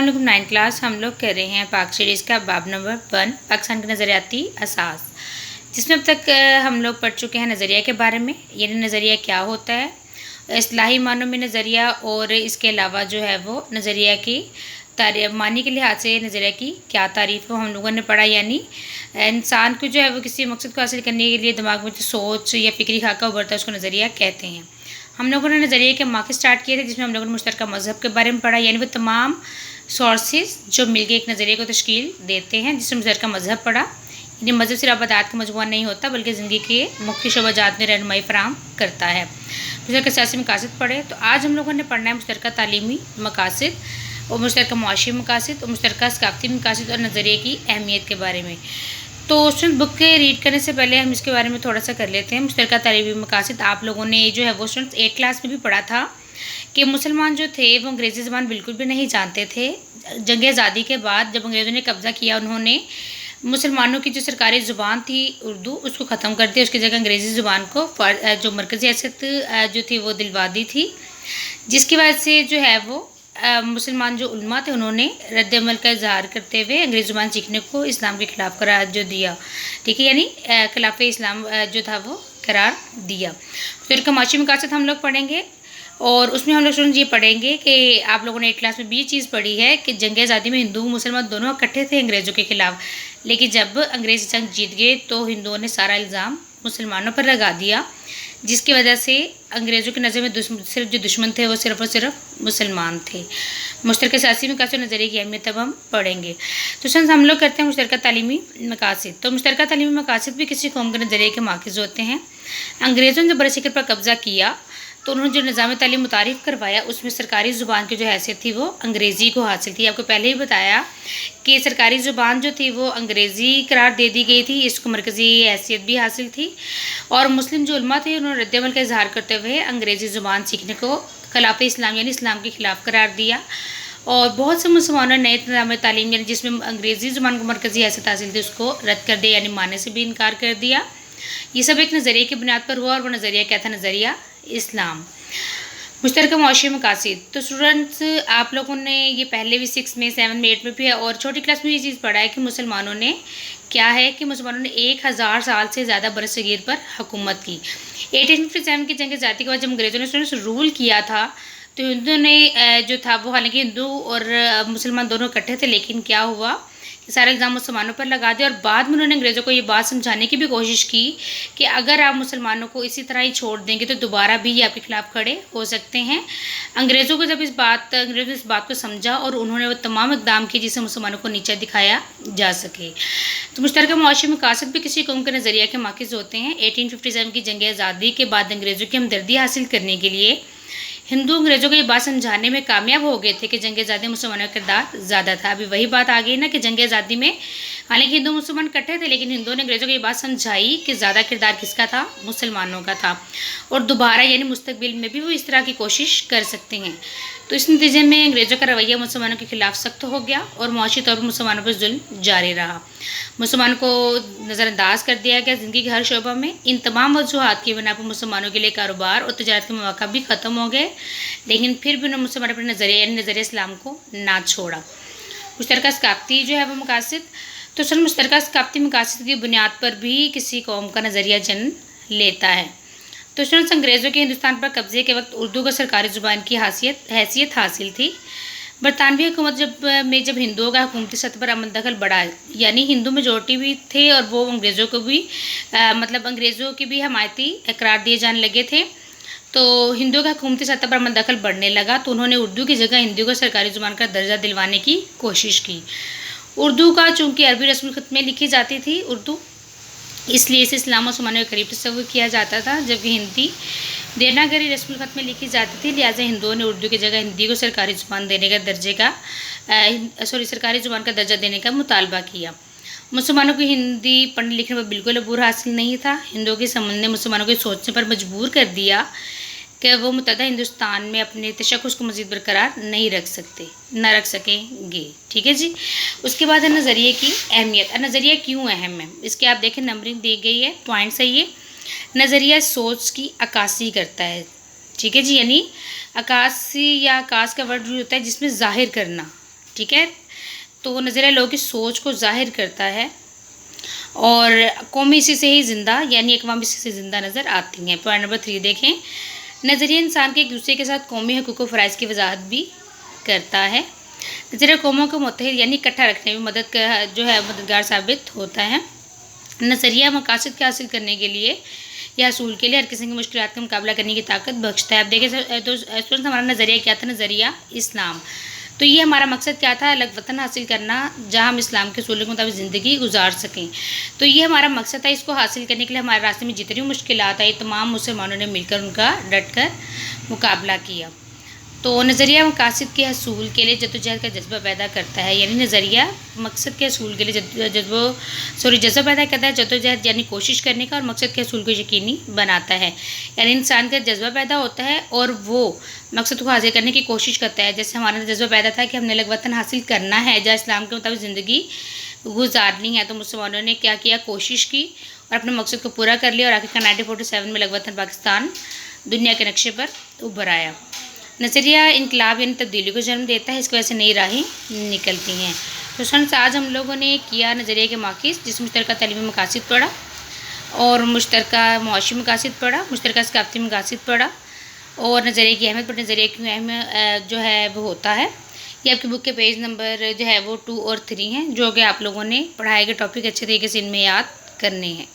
अलैकुम 9 क्लास हम लोग कर रहे हैं पाक सीरीज़ का बाब नंबर 1 पाकिस्तान के नज़रियाती असास, जिसमें अब तक हम लोग पढ़ चुके हैं नज़रिया के बारे में, यानी नज़रिया क्या होता है, इस्लाही मानों में नज़रिया, और इसके अलावा जो है वो नज़रिया की मानी के लिहाज से नज़रिया की क्या तारीफ़ हो हम लोगों ने पढ़ा। यानी इंसान को जो है वो किसी मकसद को हासिल करने के लिए दिमाग में जो सोच या फ़िक्री खाका उभरता है उसको नज़रिया कहते हैं। हम लोगों ने नज़रिए के मार्क स्टार्ट किए थे, जिसमें हम लोगों ने मुश्तरका मज़हब के बारे में पढ़ा, यानी वो तमाम सोर्सेज जो मिलकर एक नज़रिए को तश्कील देते हैं, जिसमें मुश्तरका मज़हब पढ़ा। यानी मज़हब सिर्फ अबादात का मजमूआ नहीं होता बल्कि ज़िंदगी के मुख्य शोबाजात में रहनुमाई फराहम करता है। मुश्तरका सियासी मकासद पढ़े, तो आज हम लोगों ने पढ़ना है मुश्तरका तालीमी मकासद और मुश्तरका मुआशी मकासद और मुश्तरका सकाफ़ती मकासद और नज़रिए की अहमियत के बारे में। तो स्टूडेंट बुक के रीड करने से पहले हम इसके बारे में थोड़ा सा कर लेते हैं। मुश्तरका तालीमी मकासद आप लोगों ने जो है वो स्टूडेंट्स 8 क्लास में भी पढ़ा था कि मुसलमान जो थे वो अंग्रेज़ी ज़बान बिल्कुल भी नहीं जानते थे। जंग आज़ादी के बाद जब अंग्रेज़ों ने कब्ज़ा किया, उन्होंने मुसलमानों की जो सरकारी ज़ुबान थी उर्दू, उसको ख़त्म कर दिया। उसकी जगह अंग्रेज़ी ज़ुबान को जो मरकज़ी हैसियत जो थी वो दिलवा दी थी, जिसकी वजह से जो है वो मुसलमान जो उलमा थे उन्होंने रद्द-ए-अमल का इजहार करते हुए अंग्रेज़ी ज़ुबान सीखने को इस्लाम के ख़िलाफ़ करार जो दिया, ठीक है, यानी खिलाफ़ इस्लाम जो था वो करार दिया। फिर कमाशी मकासद हम लोग पढ़ेंगे और उसमें हम लोग स्टूडेंट ये पढ़ेंगे कि आप लोगों ने 8 क्लास में भी ये चीज़ पढ़ी है कि जंग आज़ादी में हिंदू मुसलमान दोनों इकट्ठे थे अंग्रेज़ों के ख़िलाफ़, लेकिन जब अंग्रेज़ जंग जीत गए तो हिंदुओं ने सारा इल्ज़ाम मुसलमानों पर लगा दिया, जिसकी वजह से अंग्रेज़ों की नज़र में सिर्फ जो दुश्मन थे वो सिर्फ और सिर्फ मुसलमान थे। मुश्तरका सियासी मकासद नज़रिए की अहमियत तब हम पढ़ेंगे। तो सर हम लोग करते हैं मुश्तरका तालीमी मकासद। तो मुश्तरका तालीमी मकासद भी किसी कौम के नज़रिए के माकिज़ होते हैं। अंग्रेज़ों ने जब बरसिकर पर कब्ज़ा किया तो उन्होंने जो निज़ाम तालीम मुतारिफ़ करवाया उसमें सरकारी ज़ुबान की जो हैसियत थी वो अंग्रेज़ी को हासिल थी। आपको पहले ही बताया कि सरकारी ज़ुबान जो थी वो अंग्रेज़ी करार दे दी गई थी, इसको मरकज़ी हैसियत भी हासिल थी, और मुस्लिम जो उलमा थे उन्होंने रद्द-ए-अमल का इजहार करते हुए अंग्रेज़ी ज़ुबान सीखने को खिलाफ़ इस्लाम यानी इस्लाम के ख़िलाफ़ करार दिया। और बहुत से मुसलमानों ने नए निज़ाम तालीम यानी जिसमें अंग्रेज़ी ज़ुबान को मरकज़ी हैसियत हासिल थी उसको रद्द कर दिया, यानी मानने से भी इनकार कर दिया। ये सब एक नज़रिए की बुनियाद पर हुआ और वो नज़रिया क्या था? नज़रिया इस्लाम। मुश्तरका मुआशी मकासद। तो स्टूडेंट्स आप लोगों ने ये पहले भी 6 में 7 में 8 में भी है और छोटी क्लास में ये चीज़ पढ़ा है कि मुसलमानों ने क्या है कि मुसलमानों ने 1000 साल से ज़्यादा बरसगीर पर हुकूमत की। 1857 की जंग आज़ादी के बाद जब अंग्रेज़ों ने स्टूडेंट्स रूल किया था तो हिंदुओं ने जो था वो, हालांकि हिंदू और मुसलमान दोनों इकट्ठे थे, लेकिन क्या हुआ कि सारा इल्ज़ाम मुसलमानों पर लगा दिया। और बाद में उन्होंने अंग्रेज़ों को ये बात समझाने की भी कोशिश की कि अगर आप मुसलमानों को इसी तरह ही छोड़ देंगे तो दोबारा भी ये आपके खिलाफ़ खड़े हो सकते हैं। अंग्रेज़ों को जब अंग्रेज़ों ने इस बात को समझा और उन्होंने वो तमाम इक़दाम किए जिससे मुसलमानों को नीचा दिखाया जा सके। तो मुश्तरका मुआशी मकासद भी किसी कौम के नज़रिया के माकिज़ होते हैं। 1857 की जंग आज़ादी के बाद अंग्रेज़ों की हमदर्दी हासिल करने के लिए हिंदू अंग्रेज़ों को ये बात समझाने में कामयाब हो गए थे कि जंग आज़ादी में मुसलमानों का किरदार ज़्यादा था। अभी वही बात आ गई ना कि जंग आज़ादी में हालांकि हिंदू मुसलमान इकट्ठे थे, लेकिन हिंदुओं ने अंग्रेज़ों को ये बात समझाई कि ज़्यादा किरदार किसका था? मुसलमानों का था, और दोबारा यानी मुस्तकबिल में भी वो इस तरह की कोशिश कर सकते हैं। तो इस नतीजे में अंग्रेज़ों का रवैया मुसलमानों के खिलाफ सख्त हो गया और मुआशी तौर पर मुसलमानों पर जुल्म जारी रहा। मुसलमानों को नज़रअंदाज कर दिया गया ज़िंदगी के हर शोबा में। इन तमाम वजूहात की बिना पर मुसलमानों के लिए कारोबार और तजारत के मौका भी ख़त्म हो गए, लेकिन फिर भी उन्होंने मुसलमान अपने नज़रिया यानी नज़रिया इस्लाम को ना छोड़ा। मुश्तरका सकाफ़ती जो है वो मकासद। तो सर मुश्तरका सकाफ़ती मकासद की बुनियाद पर भी किसी कौम का नज़रिया जन्म लेता है। तो स्टूडेंट्स अंग्रेज़ों के हिंदुस्तान पर कब्ज़े के वक्त उर्दू को सरकारी ज़ुबान की हैसियत हासिल थी। बरतानवी हुकूमत जब हिंदुओं का हुकूमती सतह पर अमल दखल बढ़ा, यानी हिंदू मेजॉरिटी भी थे और वो अंग्रेज़ों को भी अंग्रेज़ों की भी हमायती करार दिए जाने लगे थे। तो हिंदुओं का हुकूमती सतह पर अमल दखल बढ़ने लगा तो उन्होंने उर्दू की जगह हिंदी को सरकारी ज़ुबान का दर्जा दिलवाने की कोशिश की। उर्दू का चूँकि अरबी रस्म ख़त में लिखी जाती थी उर्दू, इसलिए इसे इस्लाम और मुसलमानों के करीब तस्वुर किया जाता था, जबकि हिंदी देवनागरी रस्मुल ख़त में लिखी जाती थी। लिहाजा हिंदुओं ने उर्दू की जगह हिंदी को सरकारी ज़ुबान सरकारी ज़ुबान का दर्जा देने का मुतालबा किया। मुसलमानों को हिंदी पढ़ने लिखने पर बिल्कुल अबूर हासिल नहीं था। हिंदुओं के समझ ने मुसलमानों को सोचने पर मजबूर कर दिया कि वो मुतहदा हिंदुस्तान में अपने तशक्कुस को मज़ीद बरकरार नहीं रख सकेंगे। ठीक है जी। उसके बाद है नज़रिए की अहमियत। नज़रिया क्यों अहम है, इसके आप देखें नंबरिंग दी गई है, पॉइंट सही है। नज़रिया सोच की अक्कासी करता है, ठीक है जी, यानी अक्कासी या अक्कास का वर्ड होता है जिसमें ज़ाहिर करना, ٹھیک ہے، تو نظریہ لوگوں کی سوچ کو ظاہر کرتا ہے اور قومی اسی سے ہی زندہ یعنی اقوام اسی سے زندہ نظر آتی ہیں۔ پوائنٹ نمبر 3 دیکھیں، نظریہ انسان کے ایک دوسرے کے ساتھ قومی حقوق و فرائض کی وضاحت بھی کرتا ہے۔ نظریہ قوموں کو متحد یعنی اکٹھا رکھنے میں مددگار ثابت ہوتا ہے۔ نظریہ مقاصد کے حاصل کرنے کے لیے یا حصول کے لیے ہر قسم کی مشکلات کا مقابلہ کرنے کی طاقت بخشتا ہے۔ اب دیکھیں اسٹوڈنٹس، ہمارا نظریہ کیا تھا؟ نظریہ اسلام۔ تو یہ ہمارا مقصد کیا تھا؟ الگ وطن حاصل کرنا جہاں ہم اسلام کے اصول کے مطابق زندگی گزار سکیں۔ تو یہ ہمارا مقصد تھا۔ اس کو حاصل کرنے کے لیے ہمارے راستے میں جتنی مشکلات آئی تمام مسلمانوں نے مل کر ان کا ڈٹ کر مقابلہ کیا۔ تو نظریہ مقاصد کے حصول کے لیے جدوجہد کا جذبہ پیدا کرتا ہے، یعنی نظریہ مقصد کے حصول کے لیے جذبہ پیدا کرتا ہے، جدوجہد یعنی کوشش کرنے کا، اور مقصد کے حصول کو یقینی بناتا ہے، یعنی انسان کا جذبہ پیدا ہوتا ہے اور وہ مقصد کو حاصل کرنے کی کوشش کرتا ہے۔ جیسے ہمارا جذبہ پیدا تھا کہ ہم نے الگ وطن حاصل کرنا ہے جہاں اسلام کے مطابق زندگی گزارنی ہے، تو مسلمانوں نے کیا کیا؟ کوشش کی اور اپنے مقصد کو پورا کر لیا اور آخر 1947 میں الگ وطن پاکستان دنیا کے نقشے پر ابھر آیا۔ نظریہ انقلاب یعنی تبدیلی کو جنم دیتا ہے، اس کی وجہ سے نئی راہیں نکلتی ہیں۔ تو فرینڈز، آج ہم لوگوں نے کیا نظریے کے مراکز، جس میں مشترکہ تعلیمی مقاصد پڑھا اور مشترکہ معاشی مقاصد پڑھا، مشترکہ ثقافتی مقاصد پڑھا اور نظریے کی اہمیت پر نظریے کی اہمیت وہ ہوتا ہے۔ یہ آپ کی بک کے پیج نمبر 2 اور 3 ہیں، جو کہ آپ لوگوں نے پڑھائے گئے ٹاپک اچھے طریقے سے ان میں یاد کرنے ہیں۔